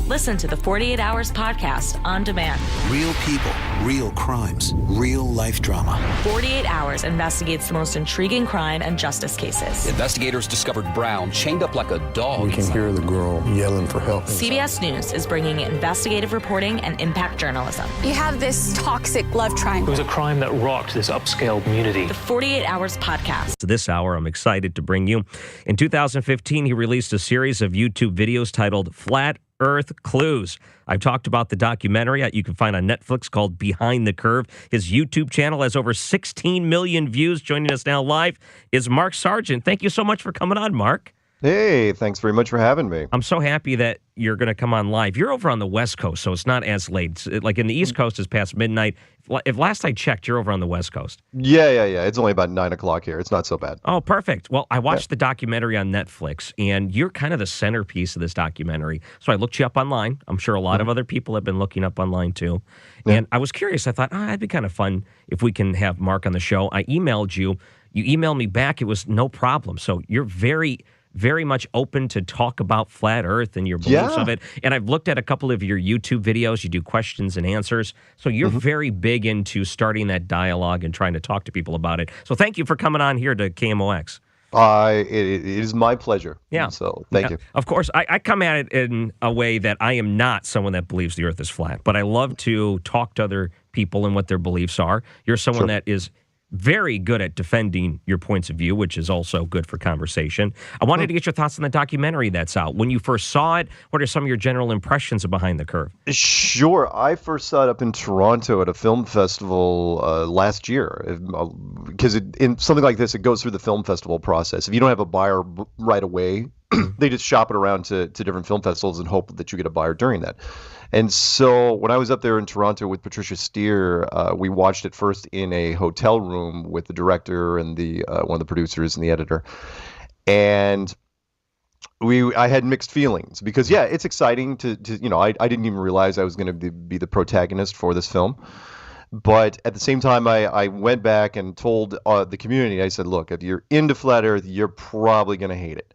Listen to the 48 Hours podcast on demand. Real people, real crimes, real life drama. 48 Hours investigates the most intriguing crime and justice cases. Investigators discovered Brown chained up like a dog. We can hear the girl yelling for help. CBS News is bringing investigative reporting and impact journalism. You have this toxic love triangle. It was a crime that rocked this upscale community. The 48 Hours podcast. This hour, I'm excited to bring you. In 2015, he released a series of YouTube videos titled Flat Earth Clues. I've talked about the documentary you can find on Netflix called Behind the Curve. His YouTube channel has over 16 million views. Joining us now live is Mark Sargent. Thank you so much for coming on, Mark. Hey, thanks very much for having me. I'm so happy that you're going to come on live. You're over on the West Coast, so it's not as late. Like in the East Coast, it's past midnight. If last I checked, you're over on the West Coast. Yeah. It's only about 9 o'clock here. It's not so bad. Oh, perfect. Well, I watched the documentary on Netflix, and you're kind of the centerpiece of this documentary. So I looked you up online. I'm sure a lot of other people have been looking up online, too. Yeah. And I was curious. I thought, it'd be kind of fun if we can have Mark on the show. I emailed you. You emailed me back. It was no problem. So you're very much open to talk about flat Earth and your beliefs of it. And I've looked at a couple of your YouTube videos. You do questions and answers. So you're very big into starting that dialogue and trying to talk to people about it. So thank you for coming on here to KMOX. It is my pleasure. Yeah. So thank you. Of course, I come at it in a way that I am not someone that believes the Earth is flat, but I love to talk to other people and what their beliefs are. You're someone that is very good at defending your points of view, which is also good for conversation. I wanted to get your thoughts on the documentary that's out. When you first saw it, what are some of your general impressions of Behind the Curve? Sure. I first saw it up in Toronto at a film festival last year. Because in something like this, it goes through the film festival process. If you don't have a buyer right away, they just shop it around to different film festivals and hope that you get a buyer during that. And so when I was up there in Toronto with Patricia Steer, we watched it first in a hotel room with the director and the one of the producers and the editor. And I had mixed feelings because, it's exciting to I didn't even realize I was going to be the protagonist for this film. But at the same time, I went back and told the community, I said, look, if you're into Flat Earth, you're probably going to hate it.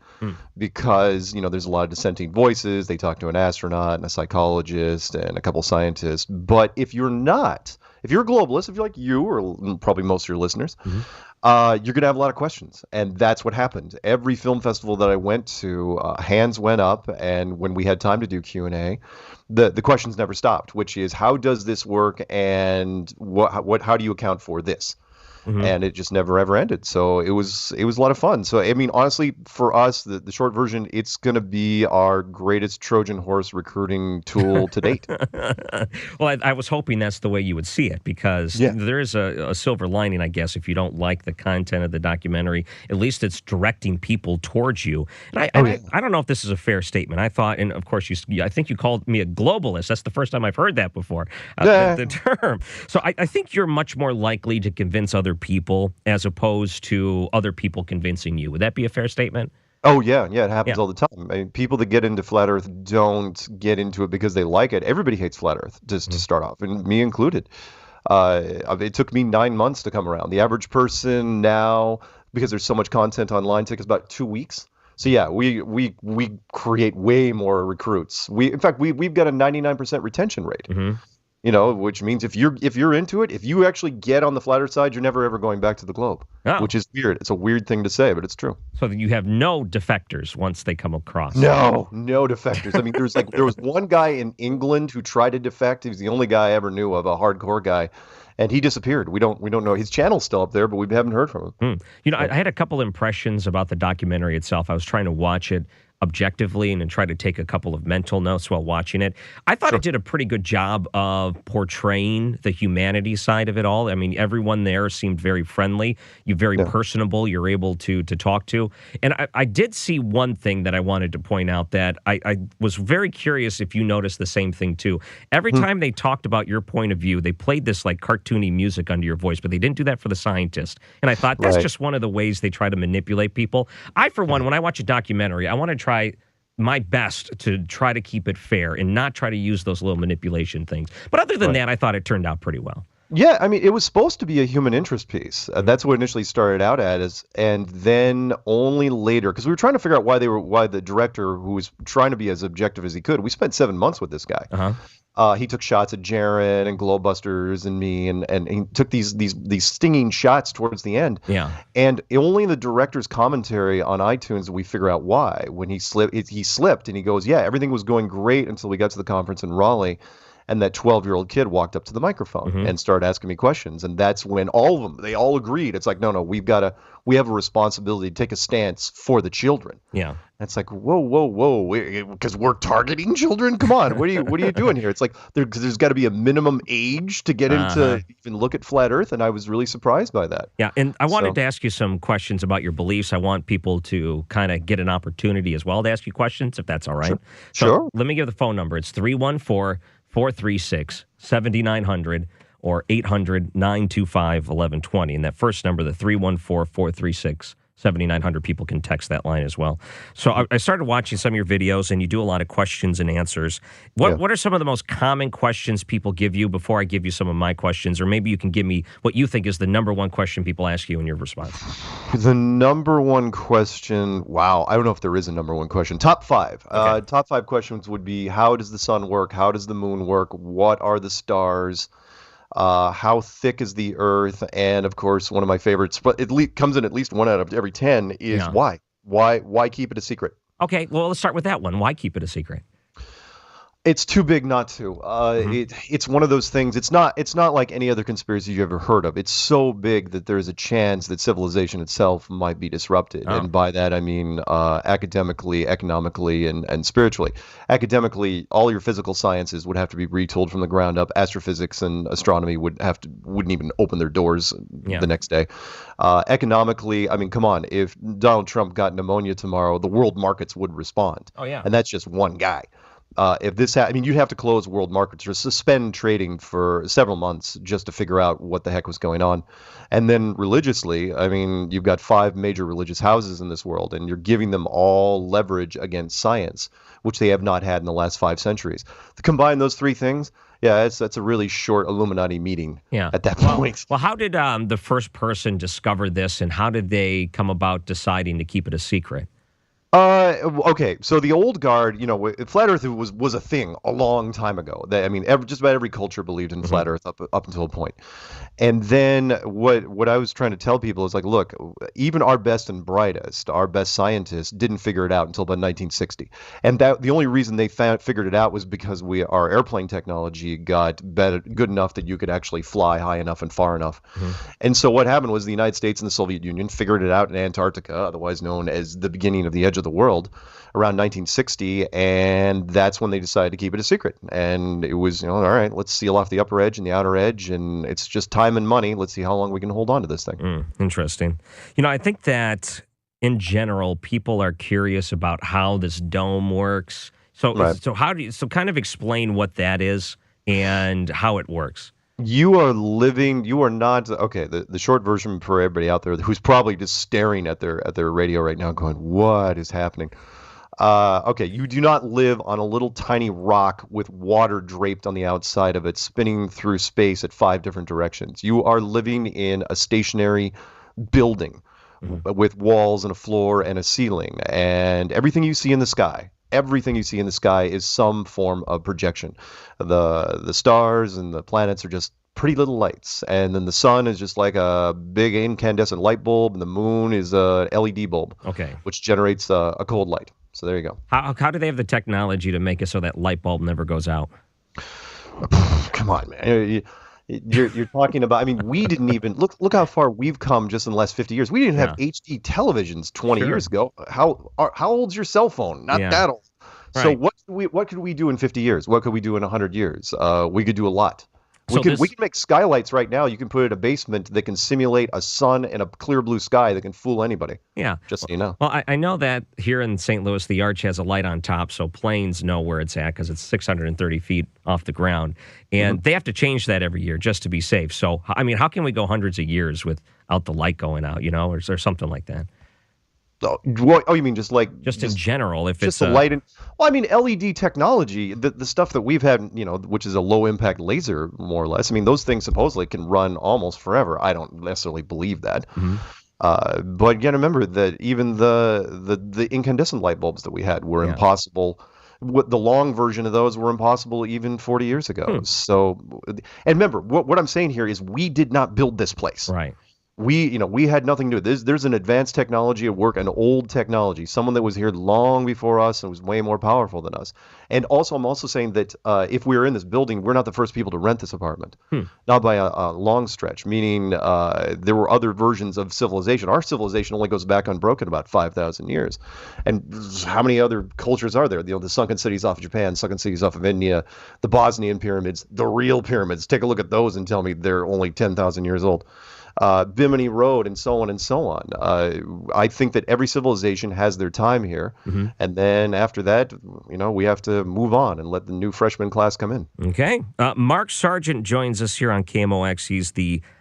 Because, there's a lot of dissenting voices. They talk to an astronaut and a psychologist and a couple scientists. But if you're not, if you're a globalist, if you're like you or probably most of your listeners, you're going to have a lot of questions. And that's what happened. Every film festival that I went to, hands went up. And when we had time to do Q&A, the questions never stopped, which is, how does this work? And how do you account for this? And it just never, ever ended. So it was a lot of fun. So, I mean, honestly, for us, the short version, it's going to be our greatest Trojan horse recruiting tool to date. Well, I was hoping that's the way you would see it, because there is a silver lining, I guess, if you don't like the content of the documentary. At least it's directing people towards you. And I don't know if this is a fair statement. I thought, and of course, I think you called me a globalist. That's the first time I've heard that before, the term. So I think you're much more likely to convince other people as opposed to other people convincing you. Would that be a fair statement? Oh, yeah. It happens all the time. I mean, people that get into Flat Earth don't get into it because they like it. Everybody hates Flat Earth, just to start off, and me included. It took me 9 months to come around. The average person now, because there's so much content online, takes about 2 weeks. So yeah, we create way more recruits. We've got a 99% retention rate. Which means if you're into it, if you actually get on the Flat Earth side, you're never ever going back to the globe, which is weird. It's a weird thing to say, but it's true. So you have no defectors once they come across. No defectors. I mean, there was one guy in England who tried to defect. He was the only guy I ever knew of, a hardcore guy. And he disappeared. We don't know. His channel's still up there, but we haven't heard from him. I had a couple impressions about the documentary itself. I was trying to watch it objectively and then try to take a couple of mental notes while watching it. I thought it did a pretty good job of portraying the humanity side of it all. I mean, everyone there seemed very friendly. You're very personable. You're able to talk to. And I did see one thing that I wanted to point out that I was very curious if you noticed the same thing too. Every time they talked about your point of view, they played this like cartoony music under your voice, but they didn't do that for the scientist. And I thought that's just one of the ways they try to manipulate people. I, for one, when I watch a documentary, I want to try my best to try to keep it fair and not try to use those little manipulation things. But other than that, I thought it turned out pretty well. Yeah, I mean, it was supposed to be a human interest piece. That's what it initially started out as, and then only later, because we were trying to figure out why the director, who was trying to be as objective as he could, we spent 7 months with this guy. Uh-huh. He took shots at Jared and Glowbusters and me, and he took these stinging shots towards the end. Yeah. And only in the director's commentary on iTunes did we figure out why. When he slipped, and he goes, "Yeah, everything was going great until we got to the conference in Raleigh." And that 12-year-old kid walked up to the microphone and started asking me questions. And that's when they all agreed. It's like, no, we have a responsibility to take a stance for the children. Yeah. And it's like, whoa, because we're targeting children? Come on, what are you doing here? It's like, there's got to be a minimum age to get into even look at flat Earth. And I was really surprised by that. Yeah, and I wanted to ask you some questions about your beliefs. I want people to kind of get an opportunity as well to ask you questions, if that's all right. Sure. Let me give the phone number. It's 314-436-7900 or 800-925-1120. And that first number, the 314-436-7900, people can text that line as well. So I started watching some of your videos, and you do a lot of questions and answers. What are some of the most common questions people give you before I give you some of my questions? Or maybe you can give me what you think is the number one question people ask you in your response. The number one question, wow, I don't know if there is a number one question. Top five. Okay. Top five questions would be, how does the sun work? How does the moon work? What are the stars? How thick is the Earth? And of course, one of my favorites, but it comes in at least 1 out of every 10, is why? Why keep it a secret? Okay, well, let's start with that one. Why keep it a secret? It's too big not to. It's one of those things. It's not like any other conspiracy you've ever heard of. It's so big that there's a chance that civilization itself might be disrupted. And by that I mean academically, economically, and spiritually. Academically, all your physical sciences would have to be retooled from the ground up. Astrophysics and astronomy wouldn't even open their doors the next day. Economically, I mean, come on. If Donald Trump got pneumonia tomorrow, the world markets would respond. Oh yeah. And that's just one guy. If this, I mean, you'd have to close world markets or suspend trading for several months just to figure out what the heck was going on. And then religiously, I mean, you've got 5 major religious houses in this world, and you're giving them all leverage against science, which they have not had in the last 5 centuries. To combine those 3 things, that's a really short Illuminati meeting at that point. Well, how did the first person discover this, and how did they come about deciding to keep it a secret? Okay, so the old guard, flat Earth was a thing a long time ago. I mean, just about every culture believed in flat Earth up until a point. And then what I was trying to tell people is like, look, even our best and brightest, our best scientists didn't figure it out until about 1960. And the only reason they figured it out was because our airplane technology got good enough that you could actually fly high enough and far enough. And so what happened was the United States and the Soviet Union figured it out in Antarctica, otherwise known as the beginning of the edge of the world, around 1960, and that's when they decided to keep it a secret. And it was, all right, let's seal off the upper edge and the outer edge, and it's just time and money. Let's see how long we can hold on to this thing. Interesting. I think that in general, people are curious about how this dome works. So kind of explain what that is and how it works. You are not, okay, the short version for everybody out there who's probably just staring at their radio right now going, what is happening? Okay, you do not live on a little tiny rock with water draped on the outside of it, spinning through space at 5 different directions. You are living in a stationary building with walls and a floor and a ceiling, and everything you see in the sky is some form of projection. The stars and the planets are just pretty little lights, and then the sun is just like a big incandescent light bulb, and the moon is a LED bulb, which generates a cold light. So there you go. How do they have the technology to make it so that light bulb never goes out? Come on, man. You're talking about, I mean, we didn't even look how far we've come just in the last 50 years. We didn't have HD televisions 20 years ago. How old's your cell phone? Not that old. Right. So what could we do in 50 years? What could we do in 100 years? We could do a lot. We can make skylights right now. You can put in a basement that can simulate a sun and a clear blue sky that can fool anybody. Yeah. Just so you know. Well, I know that here in St. Louis, the arch has a light on top, so planes know where it's at because it's 630 feet off the ground. And they have to change that every year just to be safe. So, I mean, how can we go hundreds of years without the light going out, or is there something like that? Oh, you mean just in general? If just it's the light and well, I mean LED technology, the stuff that we've had, which is a low impact laser, more or less. I mean, those things supposedly can run almost forever. I don't necessarily believe that. But again, remember that even the incandescent light bulbs that we had were impossible. The long version of those were impossible even 40 years ago. So, and remember, what I'm saying here is we did not build this place. Right. We had nothing to do with this. There's an advanced technology at work, an old technology, someone that was here long before us and was way more powerful than us. And also, I'm also saying that if we were in this building, we're not the first people to rent this apartment, not by a long stretch, meaning there were other versions of civilization. Our civilization only goes back unbroken about 5,000 years. And how many other cultures are there? The sunken cities off of Japan, sunken cities off of India, the Bosnian pyramids, the real pyramids. Take a look at those and tell me they're only 10,000 years old. Bimini Road, and so on and so on. I think that every civilization has their time here, and then after that, we have to move on and let the new freshman class come in. Okay. Mark Sargent joins us here on KMOX. He's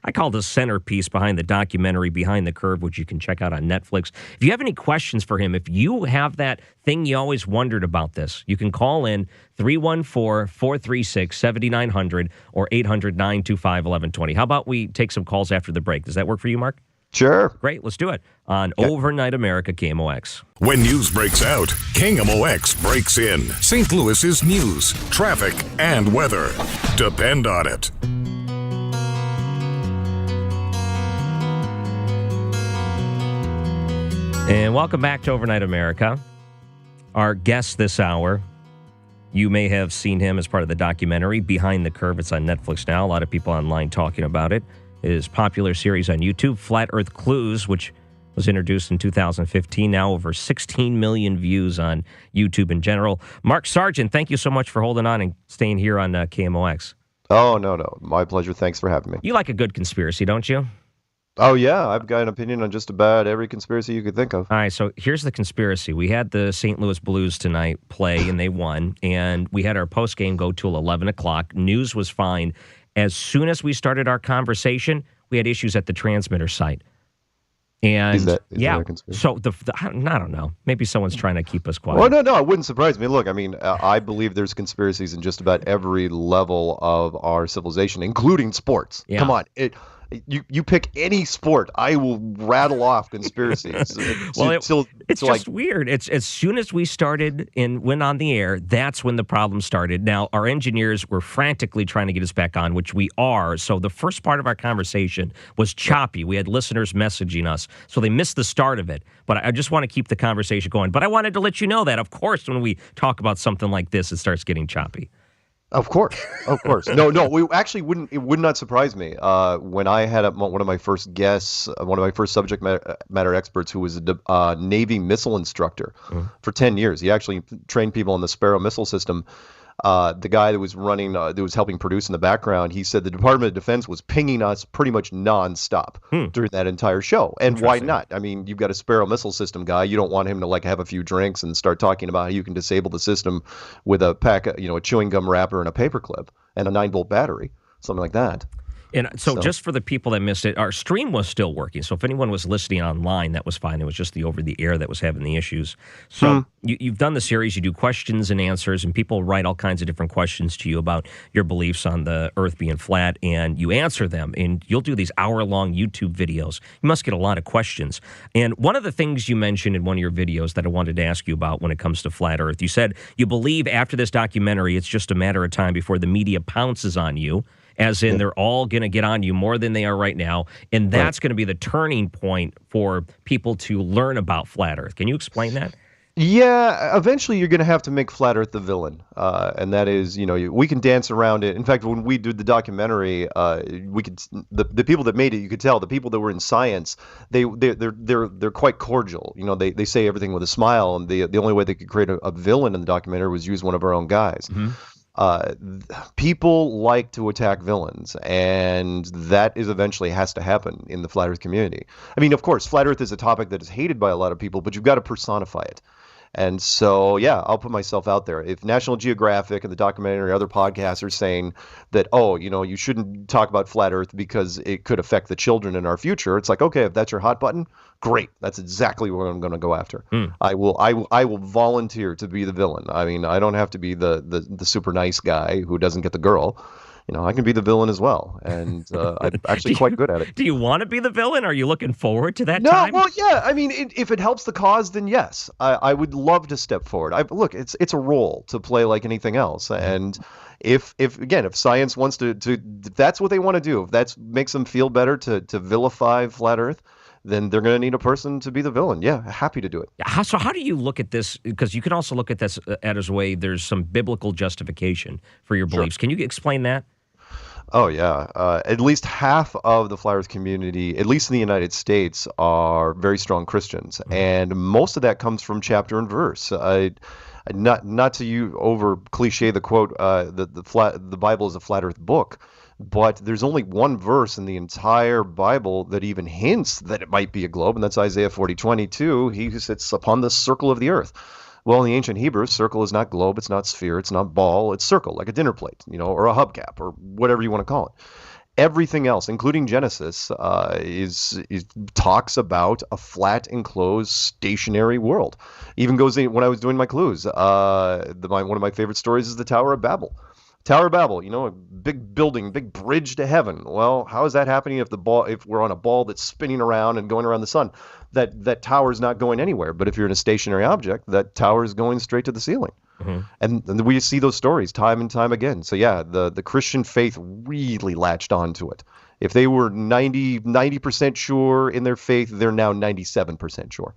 I call the centerpiece behind the documentary Behind the Curve, which you can check out on Netflix. If you have any questions for him, if you have that thing you always wondered about this, you can call in 314-436-7900 or 800-925-1120. How about we take some calls after the break? Does that work for you, Mark? Sure. Great. Let's do it on Overnight America KMOX. When news breaks out, KMOX breaks in. St. Louis's news, traffic, and weather. Depend on it. And welcome back to Overnight America. Our guest this hour, you may have seen him as part of the documentary Behind the Curve. It's on Netflix now. A lot of people online talking about it. His popular series on YouTube, Flat Earth Clues, which was introduced in 2015, now over 16 million views on YouTube in general. Mark Sargent, thank you so much for holding on and staying here on KMOX. Oh, no. My pleasure. Thanks for having me. You like a good conspiracy, don't you? Oh, yeah. I've got an opinion on just about every conspiracy you could think of. All right, so here's the conspiracy. We had the St. Louis Blues tonight play, and they won. And we had our postgame go till 11 o'clock. News was fine. As soon as we started our conversation, we had issues at the transmitter site. And is that a conspiracy? So I don't know. Maybe someone's trying to keep us quiet. Well, no, it wouldn't surprise me. Look, I mean, I believe there's conspiracies in just about every level of our civilization, including sports. Yeah. Come on. You pick any sport, I will rattle off conspiracies. It's just weird. It's as soon as we started and went on the air, that's when the problem started. Now, our engineers were frantically trying to get us back on, which we are. So the first part of our conversation was choppy. We had listeners messaging us, so they missed the start of it. But I just want to keep the conversation going. But I wanted to let you know that, of course, when we talk about something like this, it starts getting choppy. Of course. No, we actually wouldn't. It would not surprise me. When I had one of my first guests, one of my first subject matter experts, who was a Navy missile instructor for 10 years. He actually trained people on the Sparrow missile system. The guy that was helping produce in the background, he said the Department of Defense was pinging us pretty much nonstop during that entire show. And why not? I mean, you've got a Sparrow missile system guy. You don't want him to have a few drinks and start talking about how you can disable the system with a pack of, a chewing gum wrapper and a paperclip and a 9-volt battery, something like that. And so just for the people that missed it, our stream was still working. So if anyone was listening online, that was fine. It was just the over-the-air that was having the issues. So you've done the series. You do questions and answers, and people write all kinds of different questions to you about your beliefs on the Earth being flat, and you answer them. And you'll do these hour-long YouTube videos. You must get a lot of questions. And one of the things you mentioned in one of your videos that I wanted to ask you about when it comes to flat Earth, you said you believe after this documentary, it's just a matter of time before the media pounces on you. As in, they're all going to get on you more than they are right now. And that's going to be the turning point for people to learn about flat Earth. Can you explain that? Yeah, eventually you're going to have to make flat Earth the villain. And that is, we can dance around it. In fact, when we did the documentary, the people that made it, you could tell, the people that were in science, they're quite cordial. They say everything with a smile. And the only way they could create a villain in the documentary was use one of our own guys. People like to attack villains, and that is eventually has to happen in the flat Earth community. I mean, of course, flat Earth is a topic that is hated by a lot of people, but you've got to personify it. And so, yeah, I'll put myself out there. If National Geographic and the documentary or other podcasts are saying that, oh, you shouldn't talk about flat Earth because it could affect the children in our future, it's like, okay, if that's your hot button, great. That's exactly what I'm going to go after. I will volunteer to be the villain. I mean, I don't have to be the super nice guy who doesn't get the girl. I can be the villain as well, and I'm actually quite good at it. Do you want to be the villain? Are you looking forward to that No, time? well, yeah. I mean, if it helps the cause, then yes, I would love to step forward. Look, it's a role to play like anything else, and if science wants to, if that's what they want to do, if that makes them feel better to vilify flat Earth, then they're going to need a person to be the villain. Yeah, happy to do it. So how do you look at this? Because you can also look at this as a way there's some biblical justification for your beliefs. Can you explain that? Oh, yeah. At least half of the flat Earth community, at least in the United States, are very strong Christians. And most of that comes from chapter and verse. Not to over cliche the quote, the Bible is a flat Earth book, but there's only one verse in the entire Bible that even hints that it might be a globe, and that's Isaiah 40:22. He sits upon the circle of the earth. Well, in the ancient Hebrew, circle is not globe, it's not sphere, it's not ball, it's circle, like a dinner plate, or a hubcap, or whatever you want to call it. Everything else, including Genesis, is talks about a flat, enclosed, stationary world. Even goes in, when I was doing my clues, one of my favorite stories is the Tower of Babel. Tower of Babel, a big building, big bridge to heaven. Well, how is that happening if we're on a ball that's spinning around and going around the sun? That tower is not going anywhere. But if you're in a stationary object, that tower is going straight to the ceiling. And we see those stories time and time again. So yeah, the Christian faith really latched onto it. If they were 90% sure in their faith, they're now 97% sure.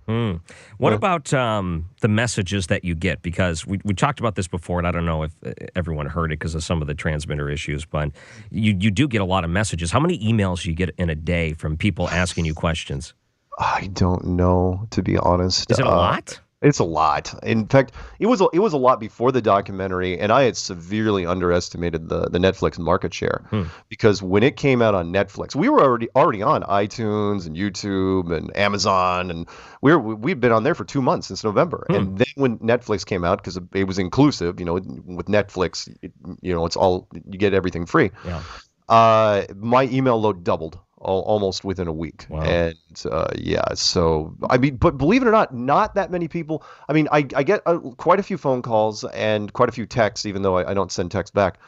What about the messages that you get? Because we talked about this before, and I don't know if everyone heard it because of some of the transmitter issues, but you do get a lot of messages. How many emails do you get in a day from people asking you questions? I don't know, to be honest. Is it a lot? It's a lot. In fact, it was a lot before the documentary, and I had severely underestimated the Netflix market share because when it came out on Netflix, we were already on iTunes and YouTube and Amazon, and we'd been on there for 2 months since November. And then when Netflix came out, because it was inclusive, with Netflix, it's all, you get everything free. Yeah. My email load doubled almost within a week. Wow. And so I mean, but believe it or not that many people. I mean, I get quite a few phone calls and quite a few texts, even though I don't send text back.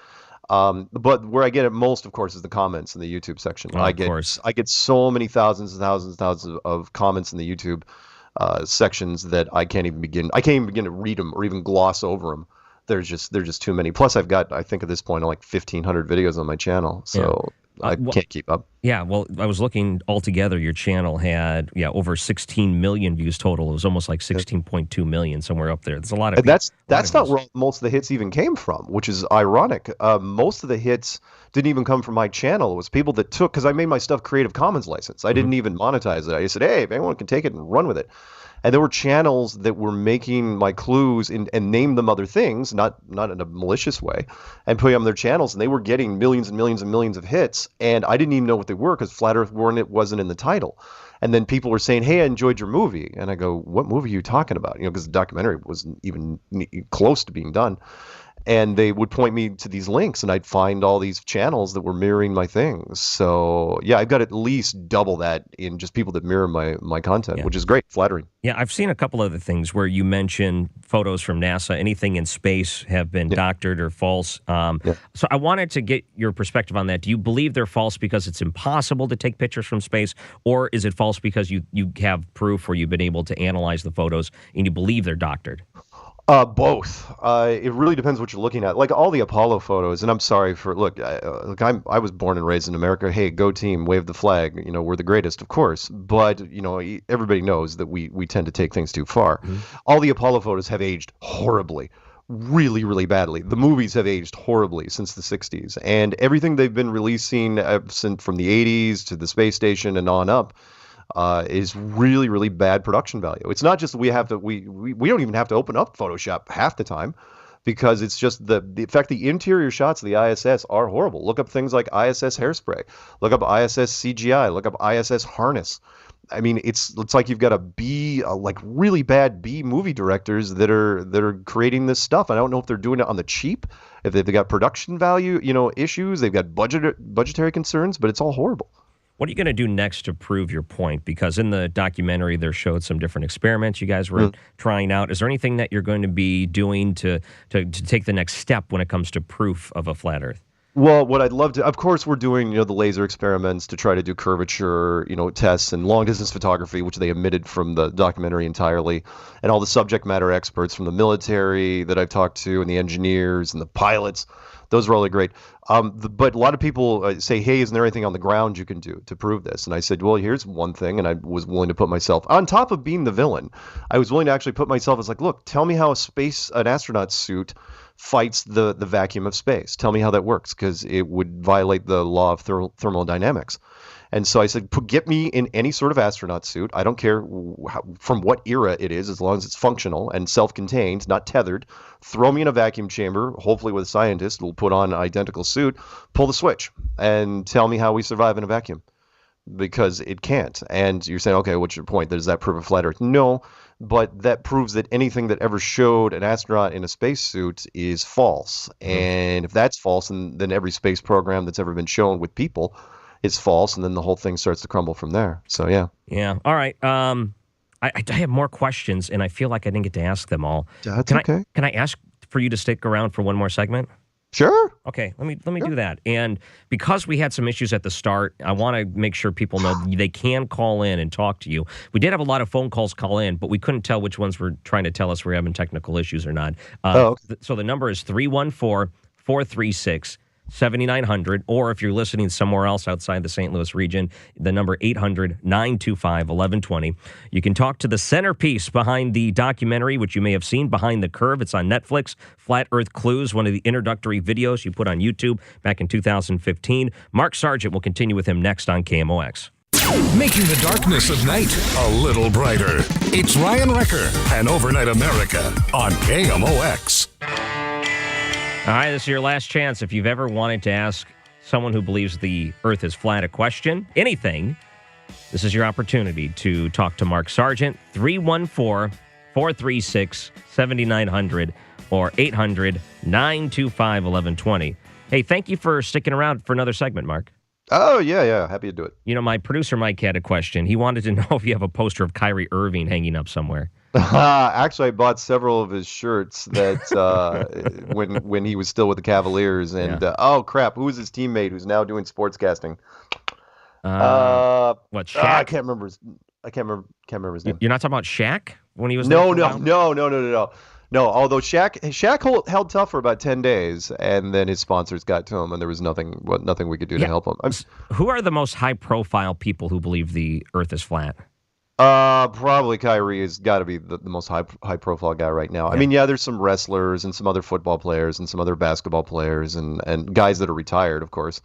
But where I get it most, of course, is the comments in the YouTube section. Oh, of course. I get so many thousands of comments in the YouTube sections that I can't even begin to read them or even gloss over them. There's just too many. Plus, I've got, I think at this point, like 1,500 videos on my channel, so I can't keep up. Yeah, well, I was looking altogether. Your channel had over 16 million views total. It was almost like 16.2 million, somewhere up there. There's a lot of. And that's not where most of the hits even came from, which is ironic. Most of the hits didn't even come from my channel. It was people that took, because I made my stuff Creative Commons license. I didn't even monetize it. I just said, hey, if anyone can take it and run with it. And there were channels that were making my clues and named them other things, not in a malicious way, and putting them on their channels, and they were getting millions and millions and millions of hits, and I didn't even know what they were because Flat Earth wasn't in the title. And then people were saying, hey, I enjoyed your movie. And I go, what movie are you talking about? Because the documentary wasn't even close to being done. And they would point me to these links, and I'd find all these channels that were mirroring my things. So, yeah, I've got at least double that in just people that mirror my content, which is great, flattering. Yeah, I've seen a couple other things where you mention photos from NASA. Anything in space have been doctored or false. So I wanted to get your perspective on that. Do you believe they're false because it's impossible to take pictures from space, or is it false because you have proof or you've been able to analyze the photos and you believe they're doctored? Both. It really depends what you're looking at. Like all the Apollo photos, and I'm sorry for I was born and raised in America. Hey, go team, wave the flag. We're the greatest, of course. But everybody knows that we tend to take things too far. All the Apollo photos have aged horribly, really, really badly. The movies have aged horribly since the 60s, and everything they've been releasing from the 80s to the space station and on up. Is really, really bad production value. It's not just we don't even have to open up Photoshop half the time because it's just in fact, the interior shots of the ISS are horrible. Look up things like ISS hairspray. Look up ISS CGI. Look up ISS harness. I mean, it's like you've got like really bad B movie directors that are creating this stuff. I don't know if they're doing it on the cheap, if they've got production value, issues, they've got budgetary concerns, but it's all horrible. What are you going to do next to prove your point? Because in the documentary, there showed some different experiments you guys were trying out. Is there anything that you're going to be doing to take the next step when it comes to proof of a flat Earth? Well, what I'd love to, of course, we're doing, the laser experiments to try to do curvature, tests and long distance photography, which they omitted from the documentary entirely. And all the subject matter experts from the military that I've talked to and the engineers and the pilots, those are really great. But a lot of people say, hey, isn't there anything on the ground you can do to prove this? And I said, well, here's one thing. And I was willing to put myself on top of being the villain. I was willing to actually put myself as like, look, tell me how an astronaut suit fights the vacuum of space. Tell me how that works, because it would violate the law of thermodynamics. And so I said, get me in any sort of astronaut suit. I don't care from what era it is, as long as it's functional and self-contained, not tethered. Throw me in a vacuum chamber, hopefully with a scientist who will put on an identical suit, pull the switch, and tell me how we survive in a vacuum. Because it can't. And you're saying, okay, what's your point? Does that prove a flat Earth? No, but that proves that anything that ever showed an astronaut in a spacesuit is false. And if that's false, then every space program that's ever been shown with people is false, and then the whole thing starts to crumble from there. So, yeah. Yeah. All right. I have more questions, and I feel like I didn't get to ask them all. That's okay. Can I ask for you to stick around for one more segment? Sure. Okay, let me do that. And because we had some issues at the start, I want to make sure people know they can call in and talk to you. We did have a lot of phone calls call in, but we couldn't tell which ones were trying to tell us we're having technical issues or not. Okay. So the number is 314-436-7900, or if you're listening somewhere else outside the St. Louis region, the number 800-925-1120. You can talk to the centerpiece behind the documentary, which you may have seen, Behind the Curve. It's on Netflix. Flat Earth Clues, one of the introductory videos you put on YouTube back in 2015. Mark Sargent will continue with him next on KMOX. Making the darkness of night a little brighter. It's Ryan Wrecker and Overnight America on KMOX. All right, this is your last chance. If you've ever wanted to ask someone who believes the Earth is flat a question, anything, this is your opportunity to talk to Mark Sargent. 314-436-7900 or 800-925-1120. Hey, thank you for sticking around for another segment, Mark. Oh, yeah. Happy to do it. My producer Mike had a question. He wanted to know if you have a poster of Kyrie Irving hanging up somewhere. Actually, I bought several of his shirts that when he was still with the Cavaliers. And oh crap, who was his teammate who's now doing sportscasting? What? Shaq? I can't remember his name. You're not talking about Shaq when he was No. Although Shaq held tough for about 10 days, and then his sponsors got to him, and there was nothing we could do to help him. Who are the most high-profile people who believe the Earth is flat? Probably Kyrie has got to be the most high profile guy right now. Yeah. I mean, there's some wrestlers and some other football players and some other basketball players and guys that are retired, of course.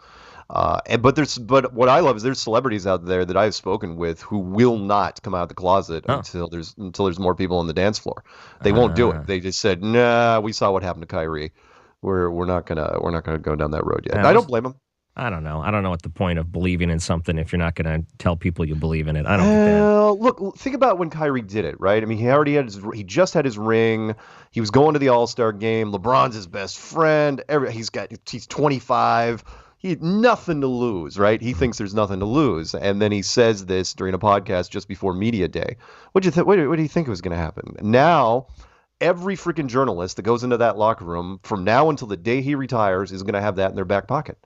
But what I love is there's celebrities out there that I've spoken with who will not come out of the closet until there's more people on the dance floor. They won't do it. They just said, "Nah, we saw what happened to Kyrie. We're not gonna go down that road yet." I don't blame them. I don't know. I don't know what the point of believing in something if you're not going to tell people you believe in it. I don't get that. Look, think about when Kyrie did it, right? I mean, he just had his ring. He was going to the All-Star game. LeBron's his best friend. He's 25. He had nothing to lose, right? He thinks there's nothing to lose. And then he says this during a podcast just before media day. What do you think was going to happen? Now, every freaking journalist that goes into that locker room from now until the day he retires is going to have that in their back pocket.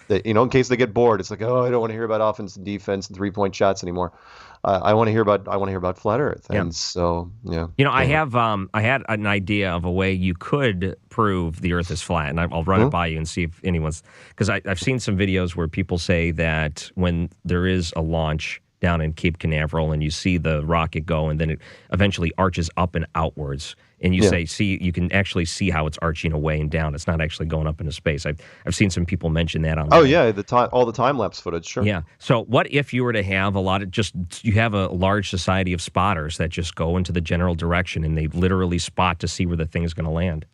That, in case they get bored, it's like, oh, I don't want to hear about offense and defense and 3-point shots anymore. I want to hear about flat Earth. And so, yeah. I had an idea of a way you could prove the Earth is flat, and I'll run it by you and see if anyone's, because I've seen some videos where people say that when there is a launch down in Cape Canaveral and you see the rocket go and then it eventually arches up and outwards, and you you can actually see how it's arching away and down. It's not actually going up into space. I've seen some people mention that online. Oh yeah, all the time lapse footage, sure. Yeah. So what if you were to have you have a large society of spotters that just go into the general direction and they literally spot to see where the thing is going to land?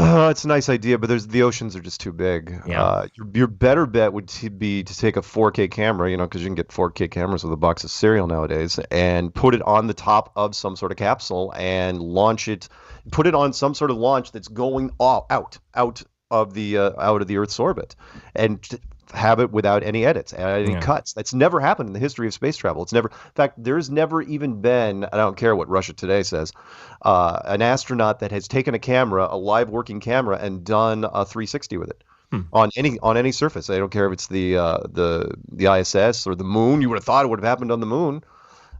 It's a nice idea, but the oceans are just too big. Yeah. Your better bet would be to take a 4K camera, because you can get 4K cameras with a box of cereal nowadays, and put it on the top of some sort of capsule and launch it. Put it on some sort of launch that's going out of the Earth's orbit, and have it without any edits, any cuts. That's never happened in the history of space travel. It's never. In fact, there's never even been. I don't care what Russia Today says. An astronaut that has taken a live working camera, and done a 360 with it on any surface. I don't care if it's the ISS or the moon. You would have thought it would have happened on the moon.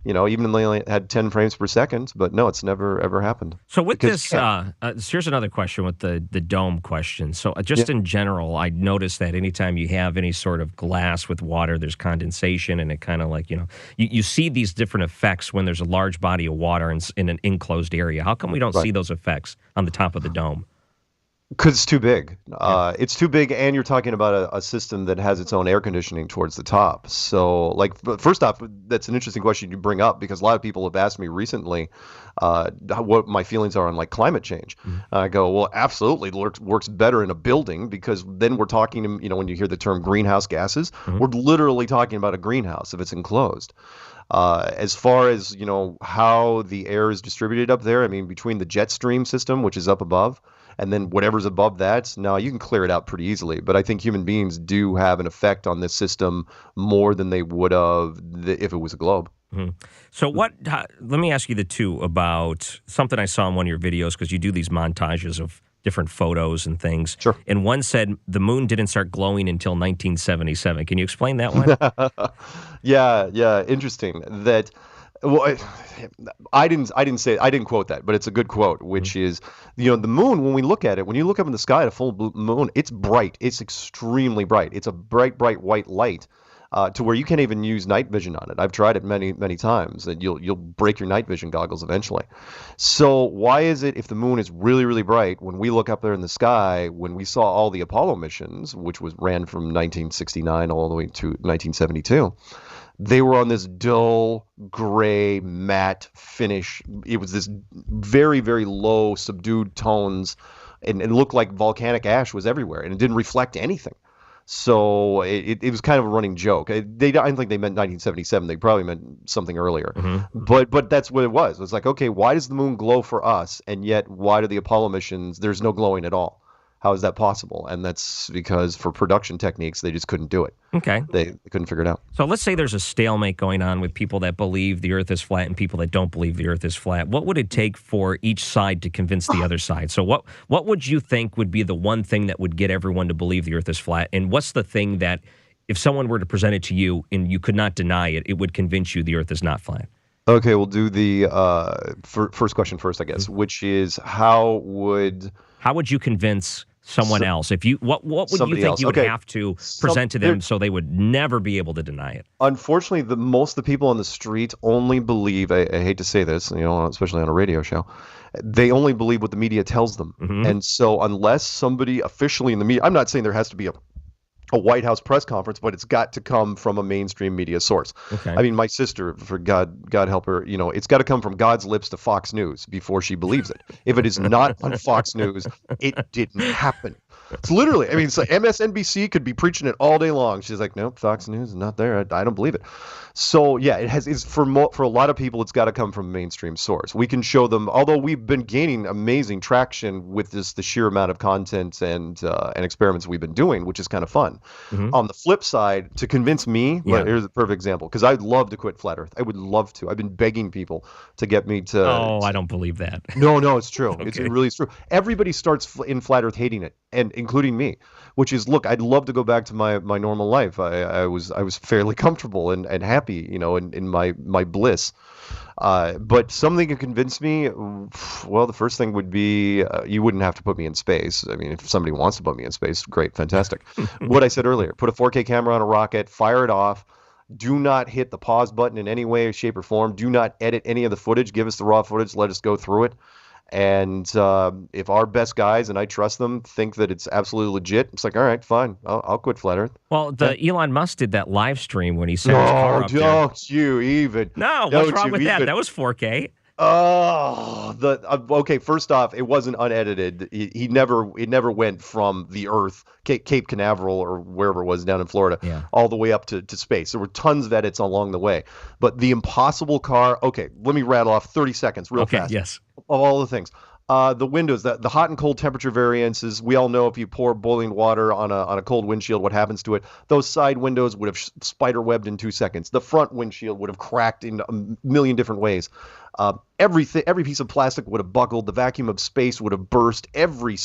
Even though they only had 10 frames per second, but no, it's never ever happened. So with this, here's another question with the dome question. So just in general, I noticed that anytime you have any sort of glass with water, there's condensation, and it kind of like, you see these different effects when there's a large body of water in an enclosed area. How come we don't see those effects on the top of the dome? Because it's too big. It's too big, and you're talking about a system that has its own air conditioning towards the top. So, first off, that's an interesting question you bring up, because a lot of people have asked me recently what my feelings are on climate change. I go, well, absolutely, it works better in a building, because then we're talking, when you hear the term greenhouse gases, we're literally talking about a greenhouse if it's enclosed. As far as, how the air is distributed up there, I mean, between the jet stream system, which is up above, and then whatever's above that, now you can clear it out pretty easily. But I think human beings do have an effect on this system more than they would have if it was a globe. So let me ask you the two about something I saw in one of your videos, because you do these montages of different photos and things. Sure. And one said the moon didn't start glowing until 1977. Can you explain that one? Yeah, interesting. That. Well, I didn't quote that, but it's a good quote, which is, the moon, when we look at it, when you look up in the sky at a full moon, it's bright. It's extremely bright. It's a bright white light, to where you can't even use night vision on it. I've tried it many, many times, and you'll break your night vision goggles eventually. So why is it, if the moon is really, really bright, when we look up there in the sky, when we saw all the Apollo missions, which ran from 1969 all the way to 1972, they were on this dull, gray, matte finish. It was this very, very low, subdued tones, and it looked like volcanic ash was everywhere, and it didn't reflect anything. So it was kind of a running joke. I don't think they meant 1977. They probably meant something earlier. But that's what it was. It was like, okay, why does the moon glow for us, and yet why do the Apollo missions, there's no glowing at all? How is that possible? And that's because for production techniques, they just couldn't do it. Okay. They couldn't figure it out. So let's say there's a stalemate going on with people that believe the Earth is flat and people that don't believe the Earth is flat. What would it take for each side to convince the other side? So what would you think would be the one thing that would get everyone to believe the Earth is flat? And what's the thing that, if someone were to present it to you and you could not deny it, it would convince you the Earth is not flat? Okay, we'll do the first question first, I guess, which is how would you convince someone else? If you what would you think else. You would have to present to them so they would never be able to deny it? Unfortunately, most of the people on the street only believe, I hate to say this, especially on a radio show, they only believe what the media tells them. And so unless somebody officially in the media, I'm not saying there has to be a White House press conference, but it's got to come from a mainstream media source. Okay. I mean, my sister, for God help her, it's got to come from God's lips to Fox News before she believes it. If it is not on Fox News, it didn't happen. It's literally, I mean, it's like MSNBC could be preaching it all day long. She's like, nope, Fox News is not there. I don't believe it. So yeah, it's for a lot of people, it's got to come from a mainstream source. We can show them, although we've been gaining amazing traction with the sheer amount of content and experiments we've been doing, which is kind of fun. On the flip side, to convince me, here's a perfect example, because I'd love to quit Flat Earth. I would love to. I've been begging people to get me to. Oh, I don't believe that. No, it's true. Okay. It really is true. Everybody starts in Flat Earth hating it, and including me, which is, look, I'd love to go back to my normal life. I was fairly comfortable and happy, in my bliss. But something can convince me, well, the first thing would be you wouldn't have to put me in space. I mean, if somebody wants to put me in space, great, fantastic. What I said earlier, put a 4K camera on a rocket, fire it off. Do not hit the pause button in any way, shape, or form. Do not edit any of the footage. Give us the raw footage. Let us go through it. And if our best guys, and I trust them, think that it's absolutely legit, it's like, all right, fine, I'll quit Flat Earth. Well, Elon Musk did that live stream when he sent his car up there. Don't you even. No, what's wrong with that? That was 4K. Oh, okay. First off, it wasn't unedited. It never went from the Earth, Cape Canaveral or wherever it was down in Florida, Yeah. all the way up to space. There were tons of edits along the way. But the Impossible car. Okay, let me rattle off 30 seconds real Okay, fast. yes. Of all the things. The windows, the hot and cold temperature variances. We all know if you pour boiling water on a cold windshield, what happens to it. Those side windows would have spider webbed in 2 seconds. The front windshield would have cracked in a million different ways. Every piece of plastic would have buckled. The vacuum of space would have burst. Every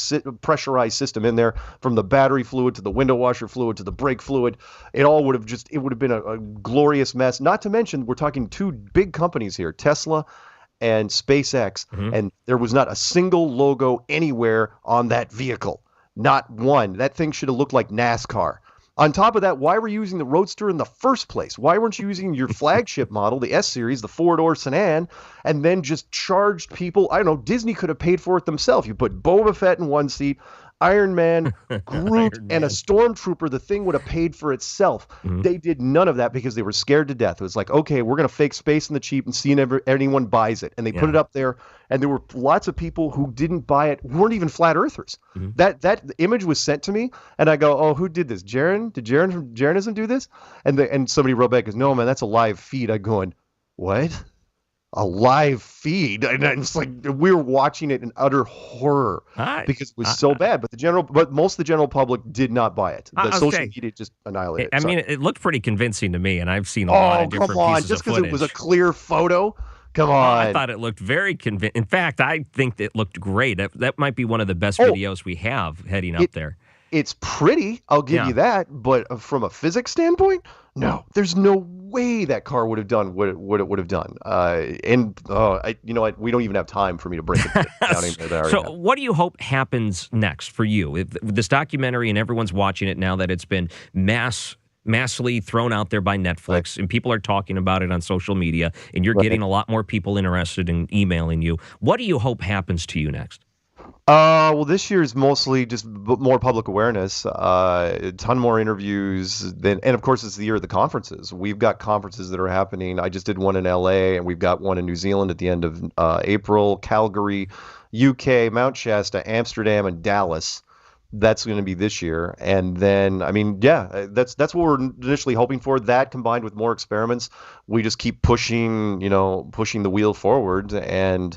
pressurized system in there, from the battery fluid to the window washer fluid to the brake fluid, it would have been a glorious mess. Not to mention, we're talking two big companies here, Tesla and SpaceX, and there was not a single logo anywhere on that vehicle. Not one. That thing should have looked like NASCAR. On top of that, why were you using the Roadster in the first place? Why weren't you using your flagship model, the S-Series, the four-door sedan, and then just charged people? I don't know, Disney could have paid for it themselves. You put Boba Fett in one seat, Iron Man, Groot, Iron and a Man. Stormtrooper. The thing would have paid for itself. They did none of that because they were scared to death. It was like, okay, we're going to fake space in the cheap and see if anyone buys it. And they put it up there, and there were lots of people who didn't buy it, who weren't even flat earthers. That image was sent to me, and I go, oh, who did this? Jaron? Did Jaron from Jaronism do this? And somebody wrote back, goes, no, man, that's a live feed. I going, what? A live feed, and it's like we were watching it in utter horror because it was so bad. But most of the general public did not buy it. The social media just annihilated it. I mean, it looked pretty convincing to me, and I've seen a lot of different pieces just of because footage. it was a clear photo. Come on. I thought it looked very convincing. In fact, I think it looked great. That might be one of the best videos we have heading up there. It's pretty, I'll give you that, but from a physics standpoint, no, there's no way that car would have done what it would have done. You know what? We don't even have time for me to break it down into that. So, what do you hope happens next for you with this documentary, and everyone's watching it now that it's been massively thrown out there by Netflix, and people are talking about it on social media, and you're getting a lot more people interested in emailing you. What do you hope happens to you next? Well, this year is mostly just more public awareness, a ton more interviews, and of course, it's the year of the conferences. We've got conferences that are happening. I just did one in LA, and we've got one in New Zealand at the end of April, Calgary, UK, Mount Shasta, Amsterdam, and Dallas. That's going to be this year. And then, I mean, that's what we're initially hoping for. That combined with more experiments, we just keep pushing the wheel forward, and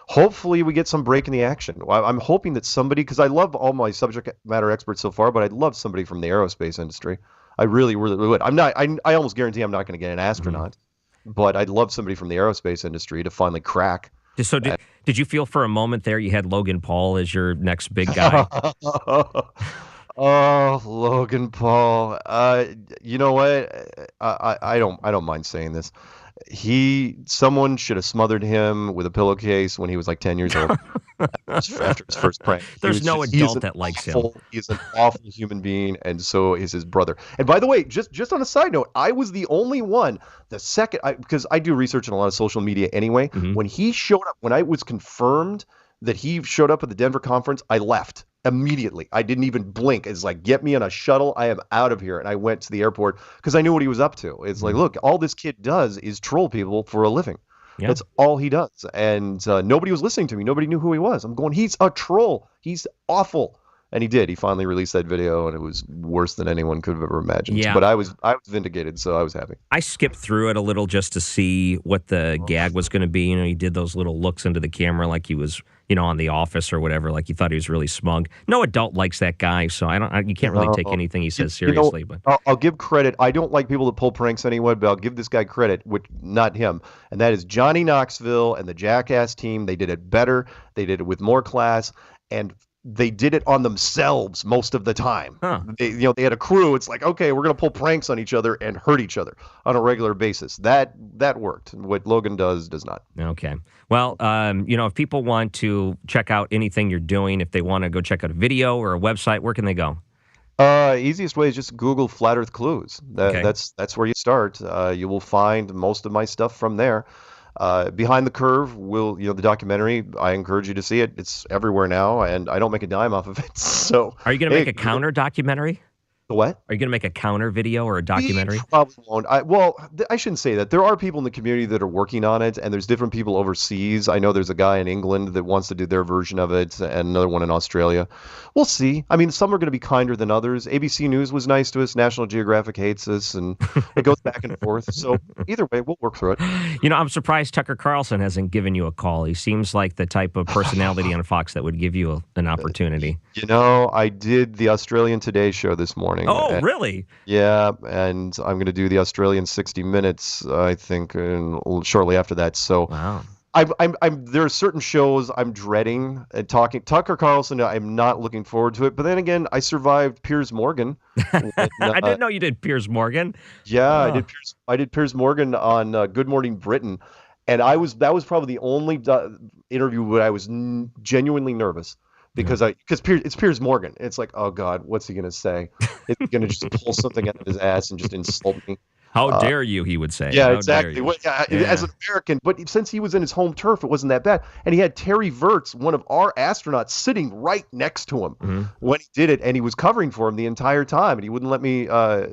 hopefully we get some break in the action. I'm hoping that somebody, because I love all my subject matter experts so far, but I'd love somebody from the aerospace industry. I really, really would. I almost guarantee I'm not going to get an astronaut, but I'd love somebody from the aerospace industry to finally crack. So did you feel for a moment there you had Logan Paul as your next big guy? Oh, Logan Paul. You know what? I don't mind saying this. Someone should have smothered him with a pillowcase when he was like 10 years old after his first prank. There's no adult that likes him. He's an awful human being, and so is his brother. And by the way, just on a side note, I was the only one, because I do research on a lot of social media anyway. When he showed up, when I was confirmed that he showed up at the Denver conference, I left immediately. I didn't even blink. It's like, get me on a shuttle. I am out of here. And I went to the airport because I knew what he was up to. It's like, look, all this kid does is troll people for a living. Yeah. That's all he does. And nobody was listening to me. Nobody knew who he was. I'm going, he's a troll. He's awful. And he did. He finally released that video, and it was worse than anyone could have ever imagined. Yeah. But I was vindicated, so I was happy. I skipped through it a little just to see what the gag was going to be. You know, he did those little looks into the camera like he was, on The Office or whatever, like he thought he was really smug. No adult likes that guy, so you can't really take anything he says seriously. But I'll give credit. I don't like people that pull pranks anyway, but I'll give this guy credit, which not him, and that is Johnny Knoxville and the Jackass team. They did it better. They did it with more class, and they did it on themselves most of the time. They had a crew. It's like, okay, we're going to pull pranks on each other and hurt each other on a regular basis. That worked. What Logan does not. Okay. Well, if people want to check out anything you're doing, if they want to go check out a video or a website, where can they go? Easiest way is just Google Flat Earth Clues. That's where you start. You will find most of my stuff from there. Behind the Curve the documentary, I encourage you to see it. It's everywhere now, and I don't make a dime off of it. So are you going to make a counter documentary? What? Are you going to make a counter video or a documentary? We probably won't. I shouldn't say that. There are people in the community that are working on it, and there's different people overseas. I know there's a guy in England that wants to do their version of it, and another one in Australia. We'll see. I mean, some are going to be kinder than others. ABC News was nice to us. National Geographic hates us, and it goes back and forth. So either way, we'll work through it. You know, I'm surprised Tucker Carlson hasn't given you a call. He seems like the type of personality on Fox that would give you an opportunity. You know, I did the Australian Today show this morning. Oh, really? Yeah, and I'm going to do the Australian 60 Minutes, I think, shortly after that. So, wow. There are certain shows I'm dreading talking. Tucker Carlson, I'm not looking forward to it. But then again, I survived Piers Morgan. When, I didn't know you did Piers Morgan. Yeah, I did Piers Morgan on Good Morning Britain, and that was probably the only interview where I was genuinely nervous. Because it's Piers Morgan. It's like, oh God, what's he gonna say? Is he gonna just pull something out of his ass and just insult me? How dare you? He would say. Yeah, How exactly. dare you? As an American, but since he was in his home turf, it wasn't that bad. And he had Terry Virts, one of our astronauts, sitting right next to him when he did it, and he was covering for him the entire time, and he wouldn't let me.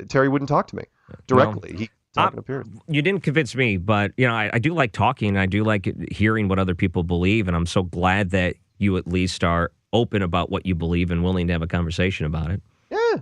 Terry wouldn't talk to me directly. He talking to Piers. You didn't convince me, but you know, I do like talking, and I do like hearing what other people believe, and I'm so glad that you at least are open about what you believe and willing to have a conversation about it. Yeah,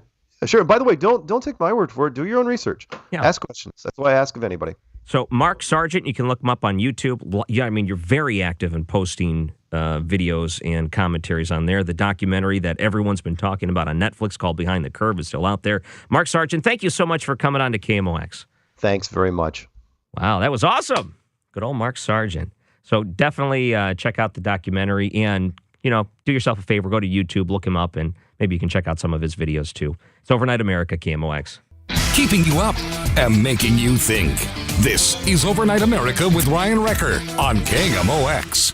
sure. By the way, don't take my word for it. Do your own research. Yeah. Ask questions. That's what I ask of anybody. So Mark Sargent, you can look him up on YouTube. Yeah, I mean, you're very active in posting videos and commentaries on there. The documentary that everyone's been talking about on Netflix called Behind the Curve is still out there. Mark Sargent, thank you so much for coming on to KMOX. Thanks very much. Wow, that was awesome. Good old Mark Sargent. So definitely check out the documentary and, you know, do yourself a favor. Go to YouTube, look him up, and maybe you can check out some of his videos too. It's Overnight America, KMOX. Keeping you up and making you think. This is Overnight America with Ryan Wrecker on KMOX.